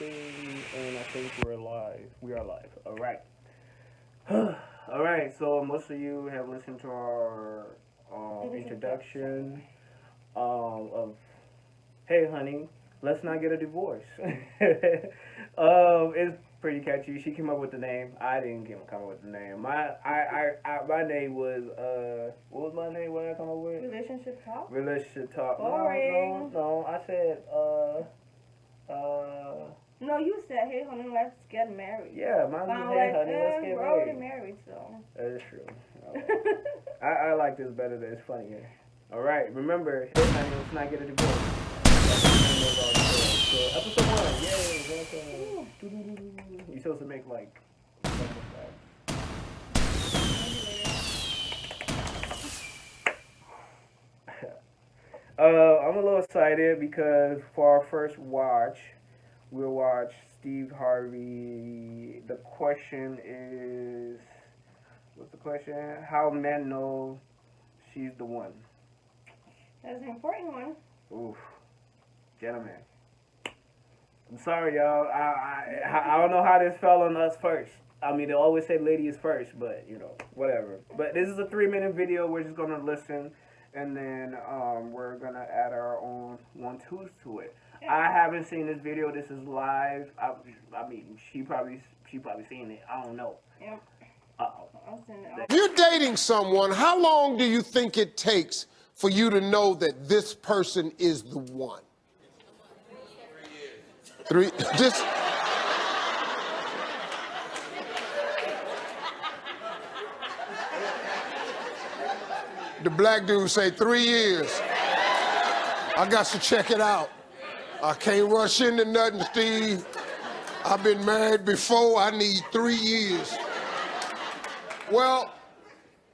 testing, and I think we're live. We are live. All right. All right. So most of you have listened to our introduction of "Hey, honey, let's not get a divorce." It's pretty catchy. She came up with the name. I didn't come up with the name. My name was what was my name? What did I come up with? Relationship talk? Relationship talk. Boring. No. I said No, you said, hey, honey, let's get married. Yeah, mine was "Hey, honey, let's get we're married." already married, so. That is true. I like this better. Than it's funnier. All right. Remember, "Hey, honey, let's not get a divorce." That's the name of our show. So episode 1. Yay! Welcome. You're supposed to make like. I'm a little excited because for our first watch, we'll watch Steve Harvey. The question is, what's the question? How men know she's the one. That's an important one. Oof, gentlemen. I'm sorry, y'all. I don't know how this fell on us first. I mean, they always say ladies first, but whatever. But this is a 3-minute video. We're just gonna listen, and then we're gonna add our own 1-2s to it. Yeah. I haven't seen this video. This is live. I mean, she probably seen it. I don't know. Yeah. If you're dating someone, how long do you think it takes for you to know that this person is the one? 3 years. Just. The black dude say 3 years. I got to check it out. I can't rush into nothing, Steve. I've been married before. I need 3 years. Well,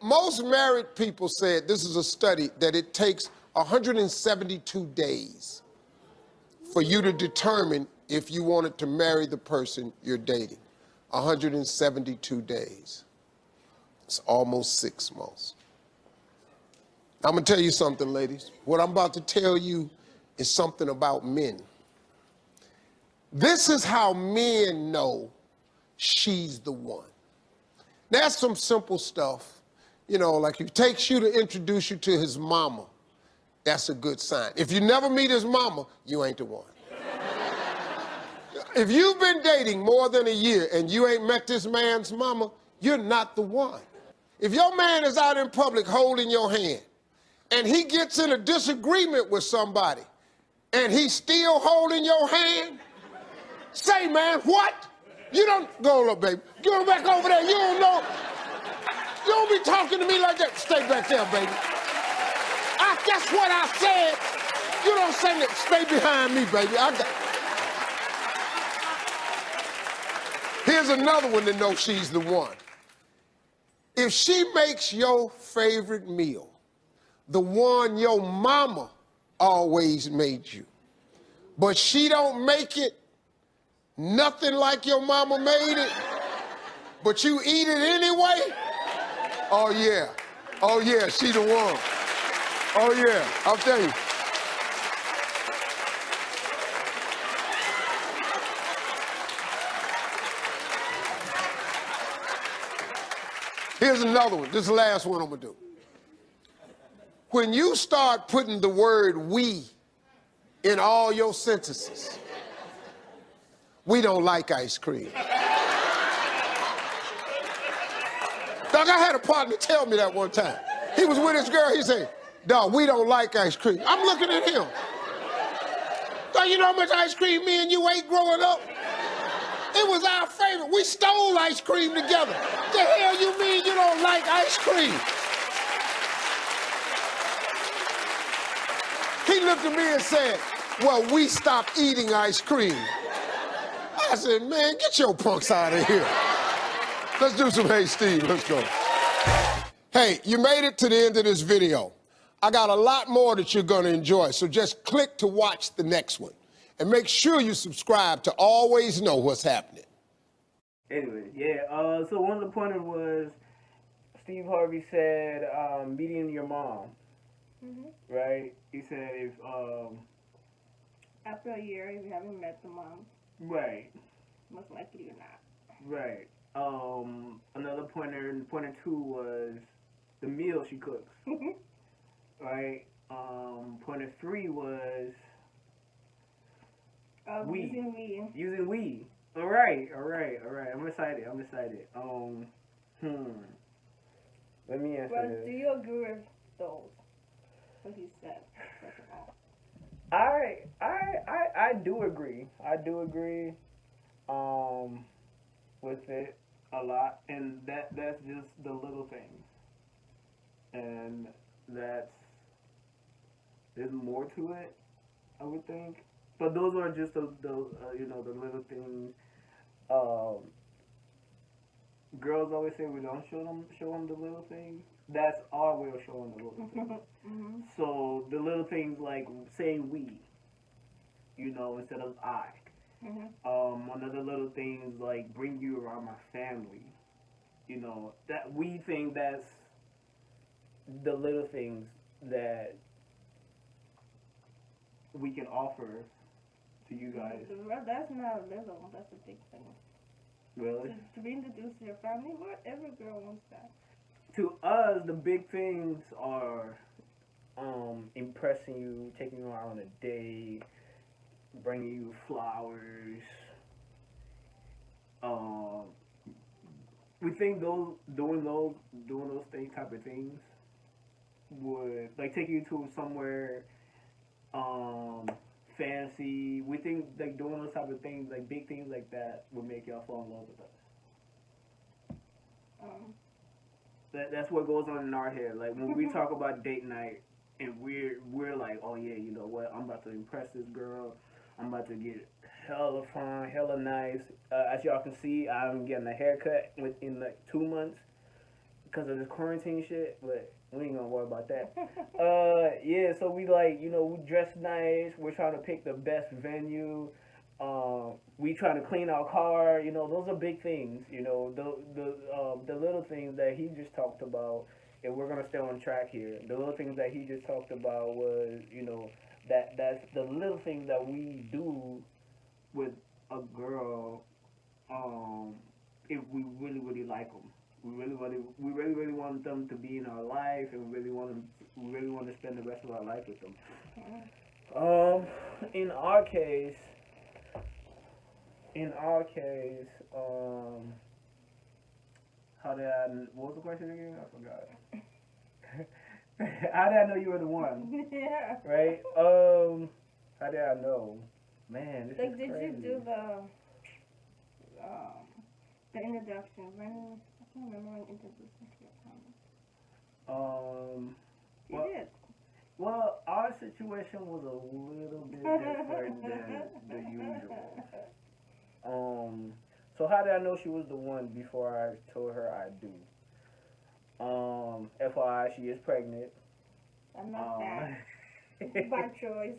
most married people said, this is a study, that it takes 172 days for you to determine if you wanted to marry the person you're dating. 172 days. It's almost 6 months. I'm gonna tell you something, ladies. What I'm about to tell you is something about men. This is how men know she's the one. That's some simple stuff. Like if he takes you to introduce you to his mama, that's a good sign. If you never meet his mama, you ain't the one. If you've been dating more than a year and you ain't met this man's mama, you're not the one. If your man is out in public holding your hand and he gets in a disagreement with somebody and he's still holding your hand, say, man, what? You don't go, look, baby. Go back over there. You don't know. You don't be talking to me like that. Stay back there, baby. That's what I said. You don't say that. Stay behind me, baby. Here's another one to know she's the one. If she makes your favorite meal, the one your mama always made you, but she don't make it nothing like your mama made it, but you eat it anyway, oh yeah, she the one. Oh yeah, I'll tell you. Here's another one. This is the last one I'm gonna do. When you start putting the word "we" in all your sentences, we don't like ice cream. Doug, I had a partner tell me that one time. He was with his girl, he said, "Dog, we don't like ice cream." I'm looking at him. Dog, you know how much ice cream me and you ate growing up? It was our favorite. We stole ice cream together. The hell you mean you don't like ice cream? He looked at me and said, "Well, we stopped eating ice cream." I said, "Man, get your punks out of here. Let's do some Hey Steve, let's go." Hey, you made it to the end of this video. I got a lot more that you're gonna enjoy, so just click to watch the next one. And make sure you subscribe to always know what's happening. Anyway, yeah, so one of the pointers was Steve Harvey said meeting your mom, right? He said if after a year, if you haven't met the mom. Right. Most likely or not. Right. Another pointer two was the meal she cooks. Right. Pointer three was weed. Using weed. Using weed. All right. I'm excited. Let me answer Well, this. do you agree with those? What he said, first of all. I do agree. With it a lot, and that's just the little things, and that's there's more to it, I would think. But those are just the the little things. Um, Girls always say we don't show them the little things. That's our way of showing the little things. Mm-hmm. So the little things like saying we, instead of I. Another little things like bring you around my family. That we think that's the little things that we can offer to you guys. Well, that's not a little. That's a big thing. Really? To be introduced to your family, what every girl wants that. To us, the big things are impressing you, taking you out on a date, bringing you flowers. We think doing those things type of things would like take you to somewhere fancy. We think like doing those type of things, like big things like that, would make y'all fall in love with us. That's what goes on in our head. Like when we talk about date night, and we're like, oh yeah, you know what? I'm about to impress this girl. I'm about to get hella fine, hella nice. As y'all can see, I'm getting a haircut within like 2 months because of this quarantine shit. But we ain't gonna worry about that. Yeah. So we like, we dress nice. We're trying to pick the best venue. We trying to clean our car. Those are big things. The little things that he just talked about, and we're gonna stay on track here. The little things that he just talked about was, that's the little things that we do with a girl. If we really really like them, we really want them to be in our life, and we really want to spend the rest of our life with them. In our case, what was the question again? I forgot. How did I know you were the one? Yeah. Right? How did I know? Man, this Like, is did crazy. you do the introduction? When I can't remember when you introduced me to your family. You well, did. well, our situation was a little bit different than the usual. So how did I know she was the one before I told her I do? FYI, she is pregnant. I'm not fat. By choice.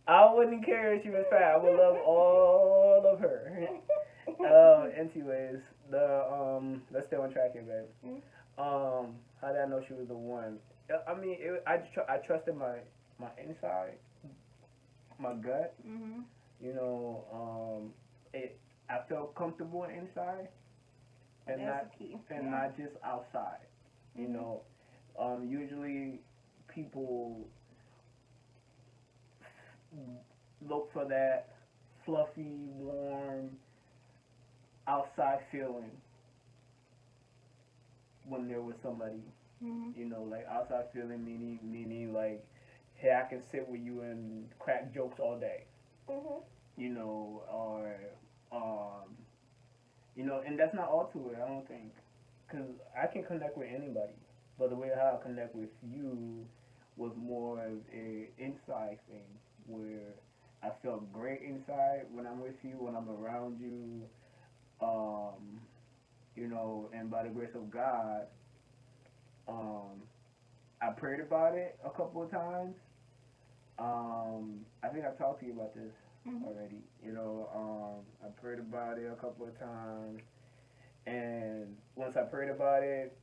I wouldn't care if she was fat. I would love all of her. Anyways, let's stay on track here, babe. How did I know she was the one? I mean, I trusted my inside, my gut. Mhm. I felt comfortable inside, and That's the key. not just outside. Mhm. Usually people look for that fluffy, warm, outside feeling when they're with somebody. Mhm. Like outside feeling meaning like, hey, I can sit with you and crack jokes all day. Mhm. Or and that's not all to it, I don't think, because I can connect with anybody, but the way how I connect with you was more of a inside thing where I felt great inside when I'm with you, when I'm around you, and by the grace of God, I prayed about it a couple of times. I think I talked to you about this already. I prayed about it a couple of times, and once I prayed about it,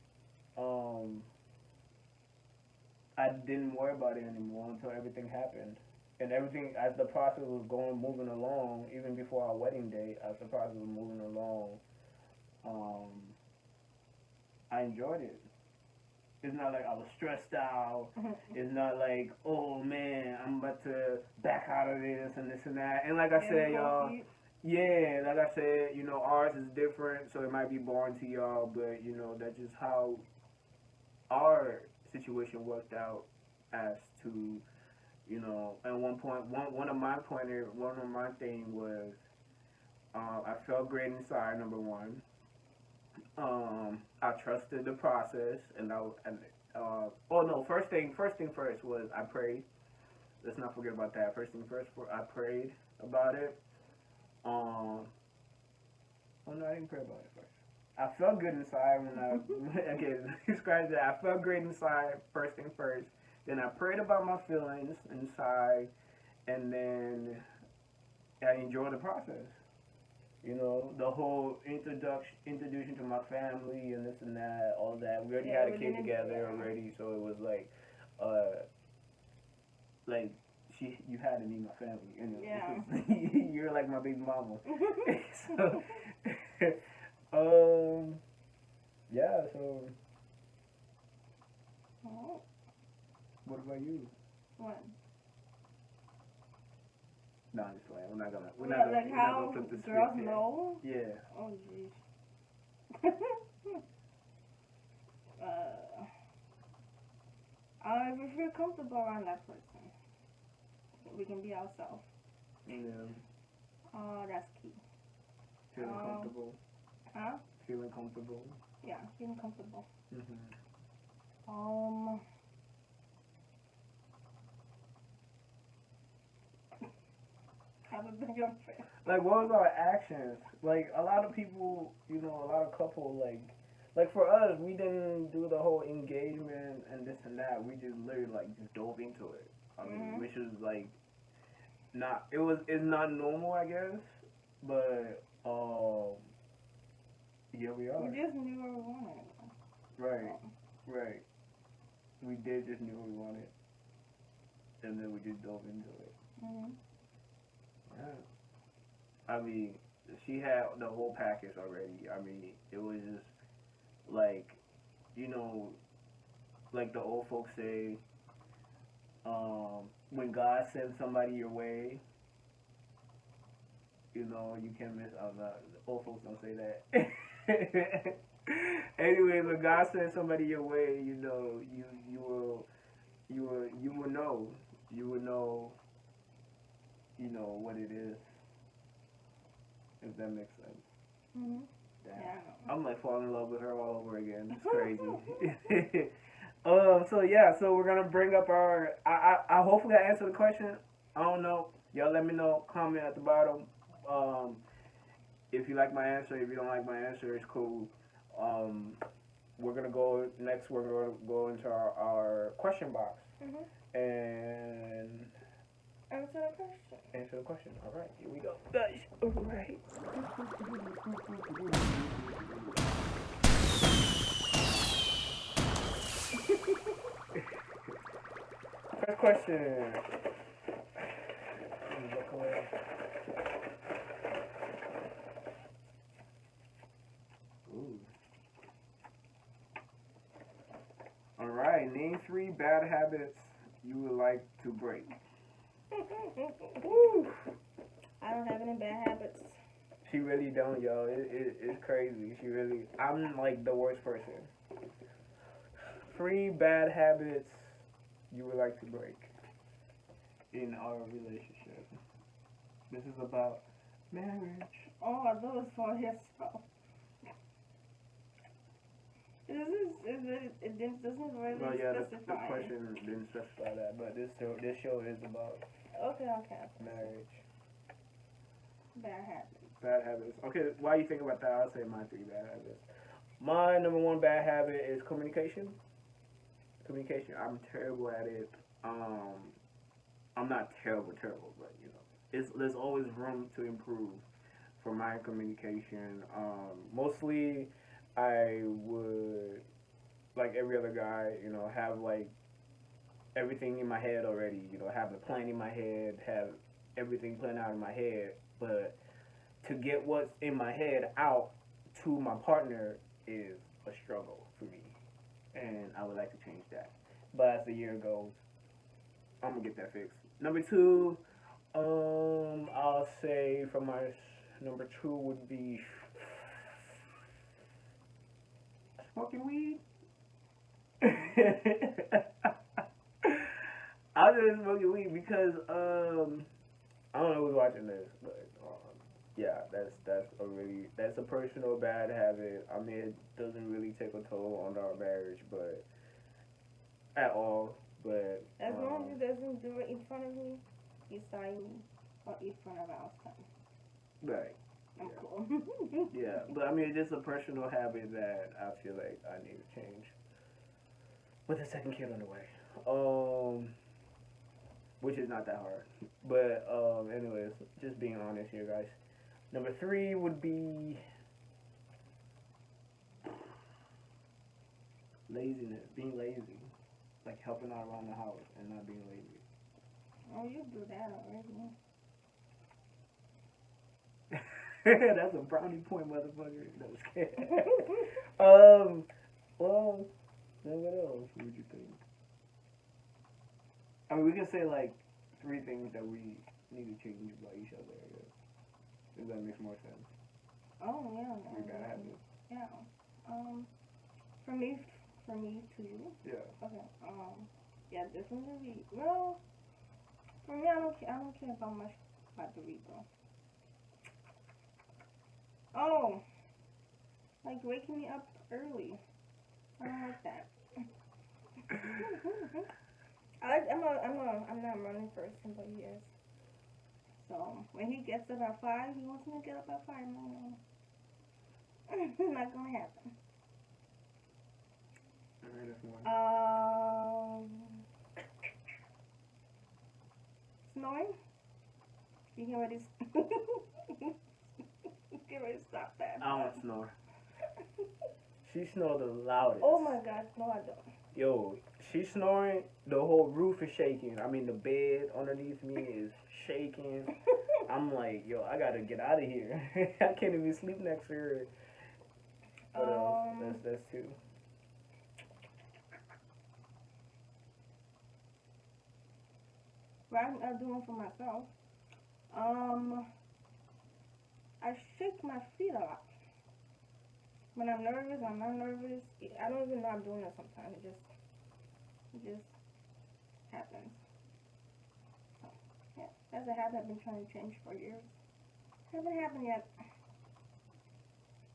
I didn't worry about it anymore until everything happened, and everything as the process was moving along, even before our wedding date, as the process was moving along, um, I enjoyed it. It's not like I was stressed out. It's not like, oh man, I'm about to back out of this and this and that. And like I said, y'all, yeah, like I said, ours is different, so it might be boring to y'all, but that's just how our situation worked out as to, at one point, one of my thing was, I felt great inside. Number one, I trusted the process, and oh no, first thing first was I prayed. Let's not forget about that. First thing first, I prayed about it. Oh no, I didn't pray about it first. I felt good inside when I okay, describe that. I felt great inside. First thing first. Then I prayed about my feelings inside, and then I enjoyed the process. The whole introduction to my family and this and that, all that. We already had a kid together already, so it was like you had to meet my family. Yeah. You're like my baby mama. So, yeah. So, Oh, what about you? what? No, I'm just playing. We're not gonna. Like how flip the girls script yet. know? Yeah. Oh, jeez. If we feel comfortable around that person, we can be ourselves. Yeah. That's key. Feeling comfortable. Huh? Feeling comfortable. Yeah, feeling comfortable. Mhm. Have a bigger friend. Like, what was our actions? Like, a lot of people, a lot of couple, like for us, we didn't do the whole engagement and this and that. We just literally just dove into it. I mean, which is it's not normal, I guess, but here we are. We just knew what we wanted. Right. We did just knew what we wanted, and then we just dove into it. Yeah. I mean, she had the whole package already. I mean, it was just like, like the old folks say, when God sends somebody your way, you can't miss out. The old folks don't say that. Anyway, when God sends somebody your way, you will know. You will know. What it is. If that makes sense. Damn. Yeah. I'm falling in love with her all over again. It's crazy. So we're gonna bring up our. I hopefully I answered the question. I don't know. Y'all let me know. Comment at the bottom. If you like my answer, if you don't like my answer, it's cool. We're gonna go next. We're gonna go into our question box and answer the question. All right, here we go. Nice. All right. First question. Ooh. All right. Name 3 bad habits you would like to break. Woo. I don't have any bad habits. She really don't, yo. It's crazy. I'm like the worst person. 3 bad habits you would like to break in our relationship. This is about marriage. Oh, I thought it was for yourself. It doesn't really Well, yeah, the specify. question didn't specify that, but this show is about Okay. marriage. Bad habits. Bad habits. Okay, while you think about that, I'll say my 3 bad habits. My number 1 bad habit is communication. Communication. I'm terrible at it. I'm not terrible, but there's always room to improve for my communication. Mostly, I would, like every other guy, have everything in my head already. You know, have a plan in my head, have everything planned out in my head. But to get what's in my head out to my partner is a struggle for me, and I would like to change that. But as the year goes, I'm gonna get that fixed. Number two, I'll say for my number two would be smoking weed. I'll just smoking weed because I don't know who's watching this, but yeah, that's a personal bad habit. I mean, it doesn't really take a toll on our marriage, but at all. But As long as he doesn't do it in front of me, beside me, or in front of our son, right, I'm yeah. cool. Yeah, but I mean, it's just a personal habit that I feel like I need to change. With a second kid on the way, which is not that hard. But anyways, just being honest here, guys. Number three would be laziness, being lazy, like helping out around the house and not being lazy. Oh, you do that already. That's a brownie point, motherfucker. No, just kidding. Well, then what else would you think? I mean, we can say like three things that we need to change about each other, I guess. If that makes more sense. Oh yeah. We gotta have it. Yeah. For me to you. Yeah. Okay. Yeah, definitely. Well, for me, I don't care about much about the read though. Oh, like waking me up early. I don't like that. I'm not a morning person, but he is. So when he gets up at 5, he wants me to get up at 5. No, not gonna happen. Alright, that's one. Snoring. You can already. Get ready to stop that. I don't snore. She snores the loudest. Oh my God, no, I don't. Yo, she's snoring, the whole roof is shaking. I mean, the bed underneath me is shaking. I'm like, yo, I gotta get out of here. I can't even sleep next to her. What else? That's two. What I'm doing for myself. I shake my feet a lot. When I'm nervous, I'm not nervous. I don't even know I'm doing it sometimes. It just happens. So, yeah, that's a habit I've been trying to change for years. Haven't happened yet.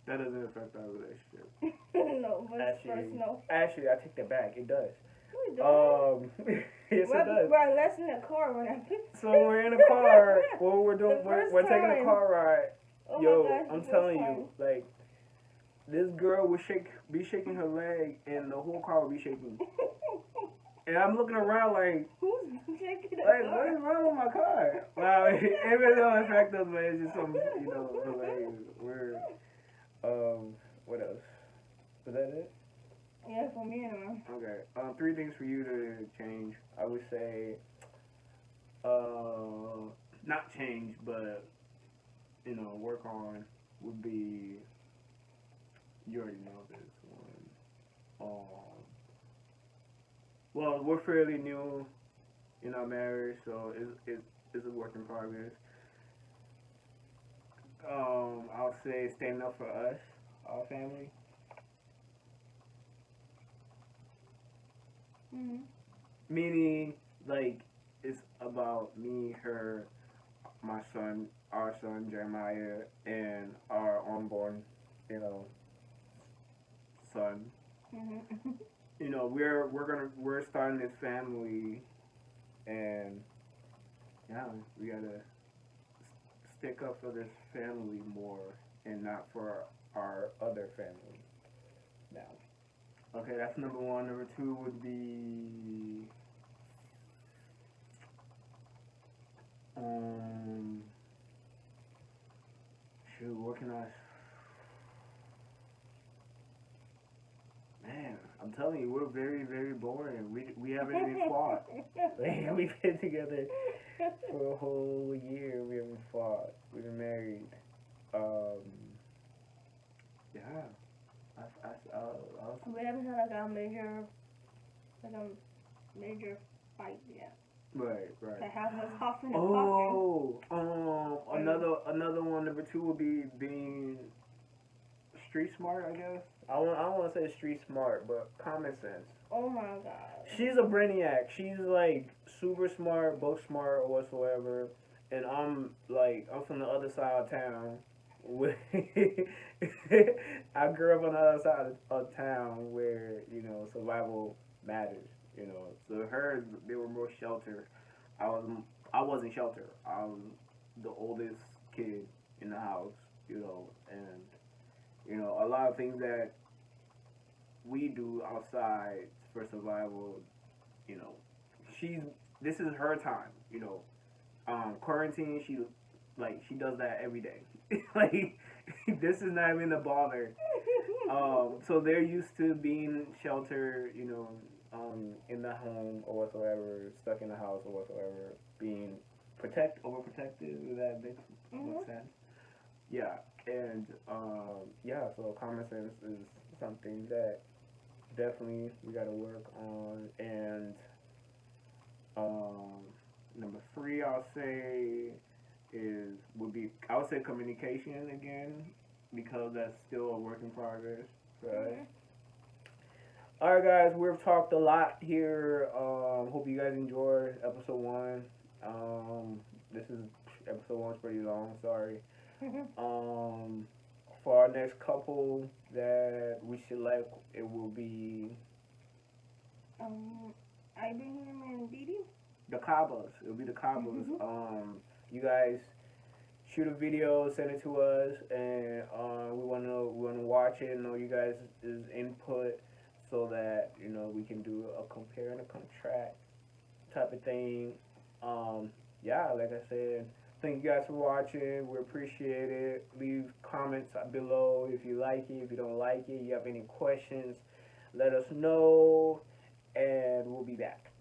That doesn't affect our relationship. No, but first no. Actually, I take that back. It does. No, it doesn't. Yes, it does. We're less in the car when I'm. So we're in a car. Well, we're taking a time. car ride. Oh Yo, my gosh, I'm the telling first you, like, this girl would be shaking her leg, and the whole car would be shaking. And I'm looking around like, Who's shaking the what car? is wrong with my car? Well, it really don't affect us, but it's just some, hilarious. What else? Was that it? Yeah, for me anyway. Okay. Three things for you to change. I would say, not change, but work on would be. You already know this one. Well, we're fairly new in our marriage, so it's a work in progress. I'll say standing up for us, our family. Mhm. Meaning, like, it's about me, her, my son, our son Jeremiah, and our unborn, son. Mhm. We're starting this family, and yeah, we gotta stick up for this family more, and not for our other family now. Okay, that's number one. Number two would be what can I? Man, I'm telling you, we're very, very boring. We haven't even fought. Like, we've been together for a whole year. We haven't fought. We've been married. Yeah. We haven't had like a major fight yet. Right. To have us huffing and puffing. Another one. Number two would be being street smart. I guess. I don't want to say street smart, but common sense. Oh my god. She's a brainiac. She's like super smart, book smart, or whatsoever. And I'm from the other side of town. I grew up on the other side of town where survival matters. So hers, they were more shelter. I wasn't shelter. I was the oldest kid in the house. And a lot of things that we do outside for survival. This is her time. Quarantine. She does that every day. Like, this is not even a bother. So they're used to being sheltered, in the home or whatsoever, stuck in the house or whatsoever, being overprotected. If that makes sense. Yeah, and so common sense is something that definitely we got to work on. And number three, I would say communication again, because that's still a work in progress, right? All right, guys, we've talked a lot here. Hope you guys enjoyed episode 1. This is episode 1's pretty long. Sorry. For our next couple that we select, it will be Ibrahim and Didi. The Kabbas. It'll be the Kabbas. You guys shoot a video, send it to us, and we wanna watch it and know you guys' input, so that we can do a compare and a contract type of thing. Like I said, thank you guys for watching. We appreciate it. Leave comments below if you like it, if you don't like it, you have any questions, let us know, and we'll be back.